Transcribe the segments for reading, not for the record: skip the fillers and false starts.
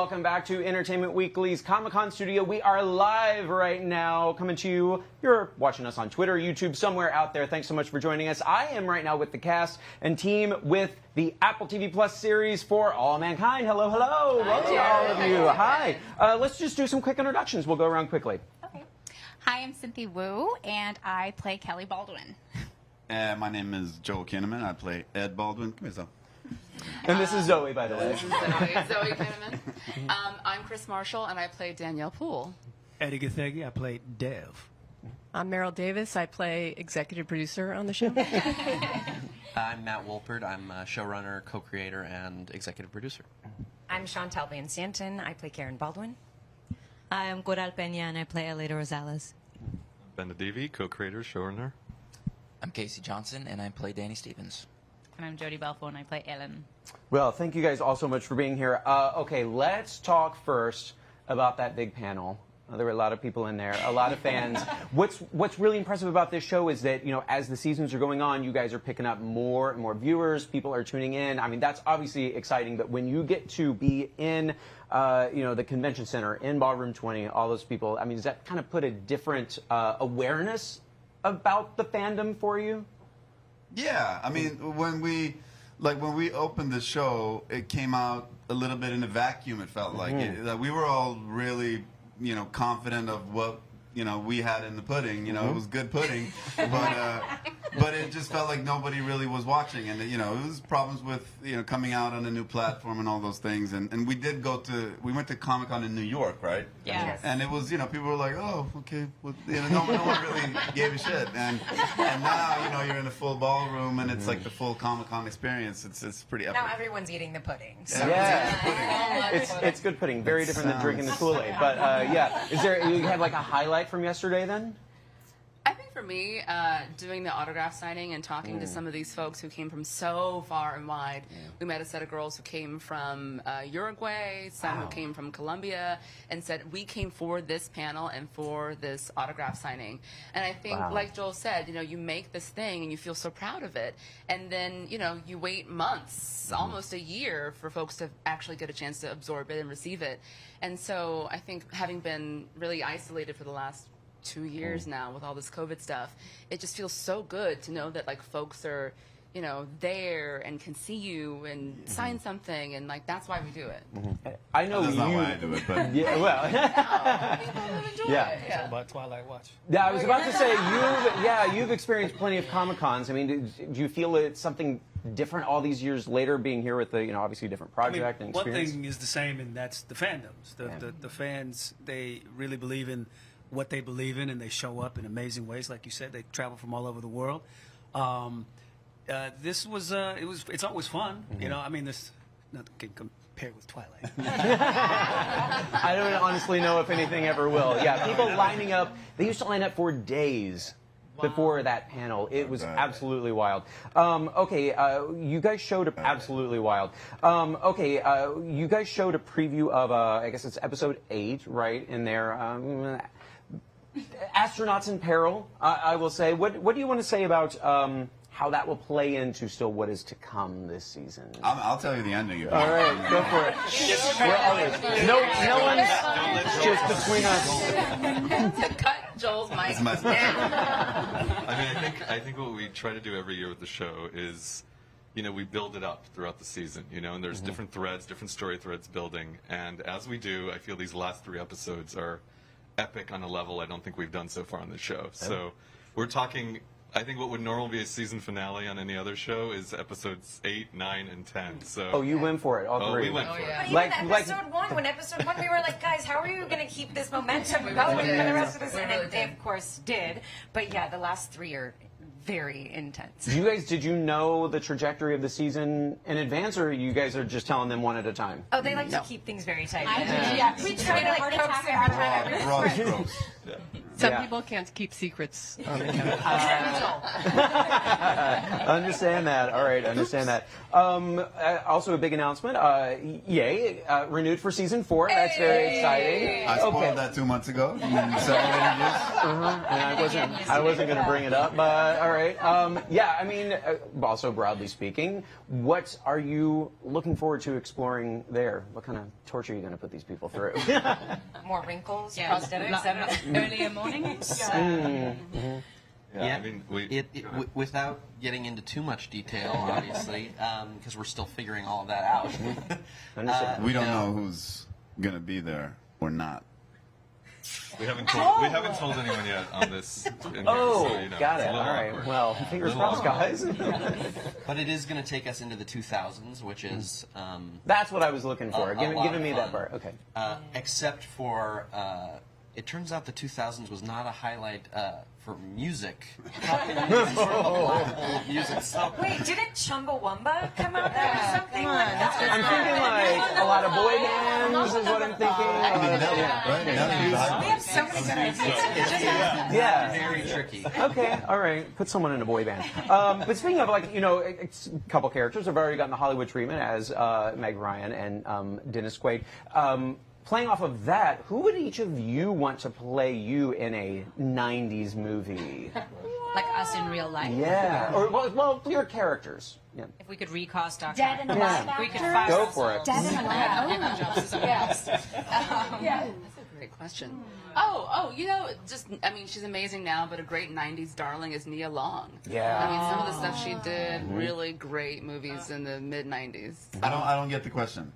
welcome back to Entertainment Weekly's Comic-Con studio. We are live right now, coming to you. You're watching us on Twitter, YouTube, somewhere out there. Thanks so much for joining us. I am right now with the cast and team with the Apple TV Plus series For All Mankind. Hello, hello. Welcome to all of you. Hi. Let's just do some quick introductions. We'll go around quickly. Okay. Hi, I'm Cynthia Wu, and I play Kelly Baldwin. My name is Joel Kinnaman. I play Ed Baldwin. Come here, Zoe. And this is Zoe, by the way. This is Zoe Kinnaman. I'm Chris Marshall, and I play Danielle Poole. Eddie Gathegi, I play Dev. I'm Meryl Davis. I play executive producer on the show. I'm Matt Wolpert. I'm a showrunner, co-creator, and executive producer. I'm Chantal Van Stanton. I play Karen Baldwin. I'm Coral Peña, and I play Aleda Rosales. Ben Adivi, co-creator, showrunner. I'm Casey Johnson, and I play Danny Stevens. And I'm Jodie Belfo, and I play Ellen. Well, thank you guys all so much for being here. Okay, let's talk first about that big panel. There were a lot of people in there, a lot of fans. What's really impressive about this show is that, you know, as the seasons are going on, you guys are picking up more and more viewers. People are tuning in. I mean, that's obviously exciting. But when you get to be in, you know, the convention center, in Ballroom 20, all those people, I mean, does that kind of put a different awareness about the fandom for you? Yeah, I mean, when we opened the show, it came out a little bit in a vacuum. It felt like we were all really, you know, confident of what, you know, we had in the pudding. You know, it was good pudding, but it just felt like nobody really was watching, and you know, it was problems with, you know, coming out on a new platform and all those things. And we went to Comic-Con in New York, right? Yes. And it was, you know, people were like, oh, okay, well, you know, no one really gave a shit. And now, you know, you're in a full ballroom, and it's like the full Comic-Con experience. It's pretty epic. Now everyone's eating the pudding. So. Yeah, it's good pudding. Very different than drinking the Kool-Aid. But yeah, you have like a highlight from yesterday then? I think for me, doing the autograph signing and talking to some of these folks who came from so far and wide. We met a set of girls who came from Uruguay, some who came from Colombia, and said, we came for this panel and for this autograph signing. And I think, like Joel said, you know, you make this thing and you feel so proud of it. And then, you know, you wait months, almost a year, for folks to actually get a chance to absorb it and receive it. And so I think, having been really isolated for the last 2 years now with all this COVID stuff, it just feels so good to know that, like, folks are, you know, there and can see you and sign something, and like, that's why we do it. I know That's not why I do it, but yeah, well, It's all about Twilight Watch. yeah, I was about to say you've experienced plenty of Comic-Cons. I mean, do you feel it's something different all these years later, being here with the, you know, obviously different project and experience? One thing is the same, and that's the fandoms. The fans, they really believe in what they believe in, and they show up in amazing ways. Like you said, they travel from all over the world. This was it's always fun. You know, I mean, this nothing can compare with Twilight. I don't honestly know if anything ever will. Yeah, people lining up. They used to line up for days before that panel. It was absolutely wild. Okay, you guys showed absolutely wild. Okay, you guys showed a preview of I guess it's episode 8, right? In there. Astronauts in Peril, I will say. What do you want to say about how that will play into still what is to come this season? I'll tell you the ending. All right, go for it. We're always, no one's just between us. Cut Joel's mic. I mean, I think what we try to do every year with the show is, you know, we build it up throughout the season, you know, and there's different threads, different story threads building. And as we do, I feel these last 3 episodes are epic on a level I don't think we've done so far on this show. So we're talking, I think what would normally be a season finale on any other show is episodes 8, 9, and 10. So you went for it, all 3. We went for it. But even episode 1, when episode 1 we were like, guys, how are you going to keep this momentum going for the rest of the season? And they, of course, did. But yeah, the last 3 are very intense. Did you know the trajectory of the season in advance, or you guys are just telling them one at a time? Oh, they like to keep things very tight. Yeah, we try to like coax them out. We're always gross. Some people can't keep secrets. Understand that. All right, understand that. Also, a big announcement. Yay, renewed for season 4. That's very exciting. I spoiled that 2 months ago. In several interviews. And I wasn't going to bring it up, but all right. Yeah, I mean, also broadly speaking, what are you looking forward to exploring there? What kind of torture are you going to put these people through? More wrinkles, Yeah, prosthetics. earlier mornings. Yeah, I mean, without getting into too much detail, obviously, because we're still figuring all of that out. We don't know who's going to be there or not. we haven't told anyone yet on this. In here, Oh, so, you know, got it's it. a All little right. awkward. Well, fingers crossed, guys. But it is going to take us into the 2000s, which is That's what I was looking for. A lot Giving of me fun. that part. Okay. except for it turns out the 2000s was not a highlight for music. Music. So Wait, didn't Chumbawamba come out there or something? I'm thinking like a lot of boy bands is what I'm thinking. We have so many good ideas. Yeah. very tricky. Okay, all right. Put someone in a boy band. But speaking of, like, you know, a couple characters have already gotten the Hollywood treatment as Meg Ryan and Dennis Quaid. Playing off of that, who would each of you want to play you in a 90s movie? Like us in real life. Yeah. Or, well, your characters. Yeah. If we could recast our Dead and characters. alive We could actors? fire Go for it. Dead and alive. That's a great question. You know, I mean, she's amazing now, but a great 90s darling is Nia Long. Yeah. I mean, some of the stuff she did, really great movies in the mid-90s. I don't get the question.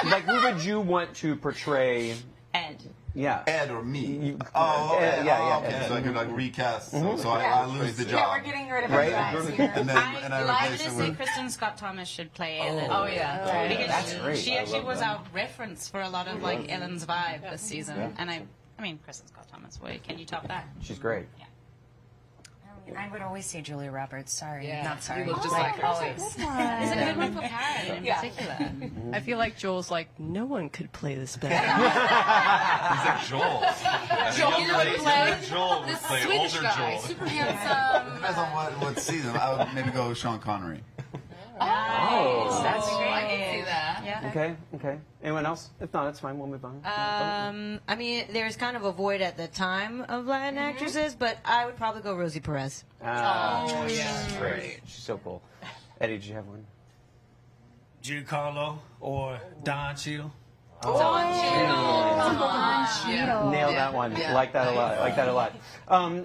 Like, who would you want to portray? Ed. Yeah. Ed or me? You- Okay. yeah, Okay. Ed. So I could like recast. So I lose the Yeah, job. we're getting rid of Right? our guys here. And then and I I'm replace going it to say with. Kristen Scott Thomas should play Ellen. Oh, yeah. Because That's great. she I actually love was that. our reference for a lot of like Ellen's vibe this season. And I mean, Kristen Scott Thomas. Wait, can you top that? She's great. I would always say Julia Roberts. Sorry, Yeah. not sorry. You look just like her. always. It's a good one for Karen in particular. I feel like Joel's like, no one could play this better. He's like Joel. Joel would The play Swedish older guy, Joel. super handsome. Depends on what season. I would maybe go with Sean Connery. Oh. That's great. I can see that. Yeah. Okay, okay. Anyone else? If not, it's fine. We'll move on. I mean, there's kind of a void at the time of Latin actresses, but I would probably go Rosie Perez. She's great. She's so cool. Eddie, did you have one? Giancarlo or Don Cheadle. Nailed that one. Like that a lot. Like that a lot.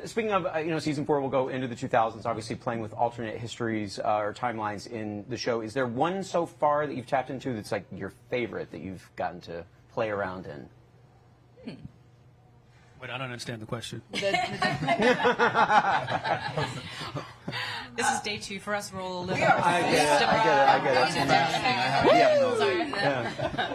Speaking of, season 4 will go into the 2000s, obviously playing with alternate histories or timelines in the show. Is there one so far that you've tapped into that's like your favorite that you've gotten to play around in? Wait, I don't understand the question. This is day 2 for us. We're all living. I get it.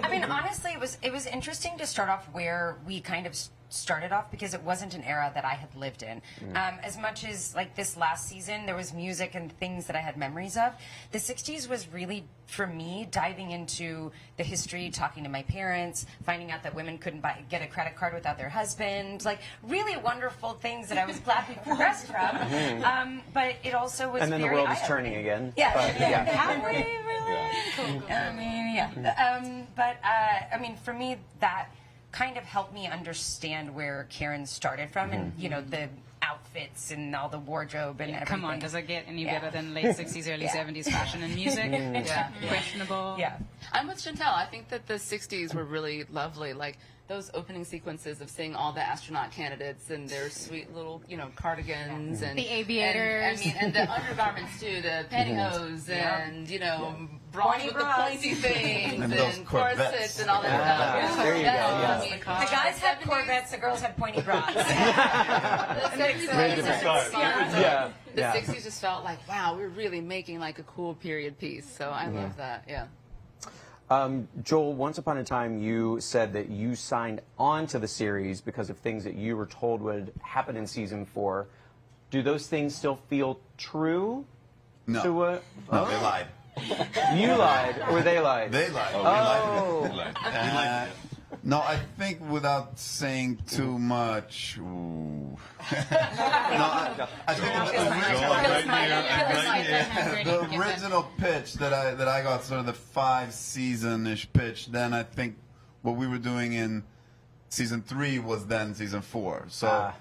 I mean, honestly, it was interesting to start off where we kind of started off because it wasn't an era that I had lived in. As much as like this last season, there was music and things that I had memories of. The 60s was really, for me, diving into the history, talking to my parents, finding out that women couldn't get a credit card without their husband, like really wonderful things that I was glad we progressed from. But it also was And then the very world is eye-opening. turning again. Yeah. But, yeah. Have we really? I mean, yeah. But I mean, for me, that kind of helped me understand where Karen started from, and the outfits and all the wardrobe and everything. Come on, does it get any better than late 60s, early 70s fashion and music? Questionable. Yeah. I'm with Chantel. I think that the 60s were really lovely. Like those opening sequences of seeing all the astronaut candidates and their sweet little, cardigans and The aviators. and the undergarments too, the pantyhose and bras with the pointy things And and, those corsets Corvettes. and all that stuff. There you go, yeah. I mean, The guys had Corvettes, the girls had pointy bras. Very different style. Yeah. The Yeah. 60s just felt like, wow, we're really making like a cool period piece. So I love that. Yeah. Joel, once upon a time you said that you signed on to the series because of things that you were told would happen in season 4. Do those things still feel true? No. To what? No, they lied. You lied, or they lied? They lied. Oh. We lied. No, I think without saying too much. Ooh. no, I think the original pitch that I got, sort of the 5-season-ish pitch. Then I think what we were doing in season 3 was then season 4. So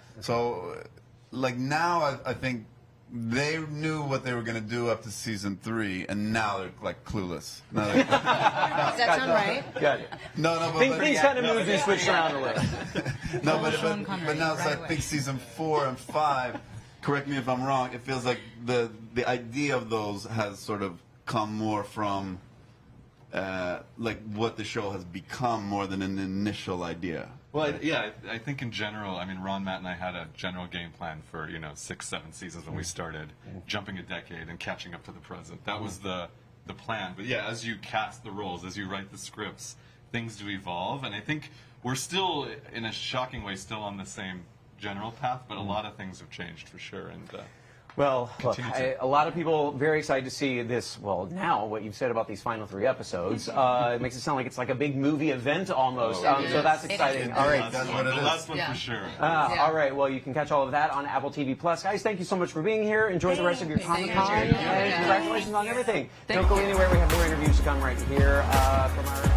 like now, I think they knew what they were going to do up to season 3, and now they're like clueless. Now Does that sound right? Got it. No, but Things kind of moved and switched around a little. No, but now it's, I think season 4 and 5. Correct me if I'm wrong. It feels like the idea of those has sort of come more from like what the show has become more than an initial idea. Well, I think in general, I mean, Ron, Matt, and I had a general game plan for 6, 7 seasons when we started, jumping a decade and catching up to the present. That was the plan. But yeah, as you cast the roles, as you write the scripts, things do evolve, and I think we're still, in a shocking way, still on the same general path, but a lot of things have changed for sure. And well, look, a lot of people very excited to see this. Well, now what you've said about these final 3 episodes it makes it sound like it's like a big movie event almost. So that's exciting. All right, that's what it is. The last one for sure. All right, well, you can catch all of that on Apple TV Plus. Guys, thank you so much for being here. Enjoy the rest of your Comic-Con, and congratulations on everything. Don't go anywhere. We have more interviews to come right here from our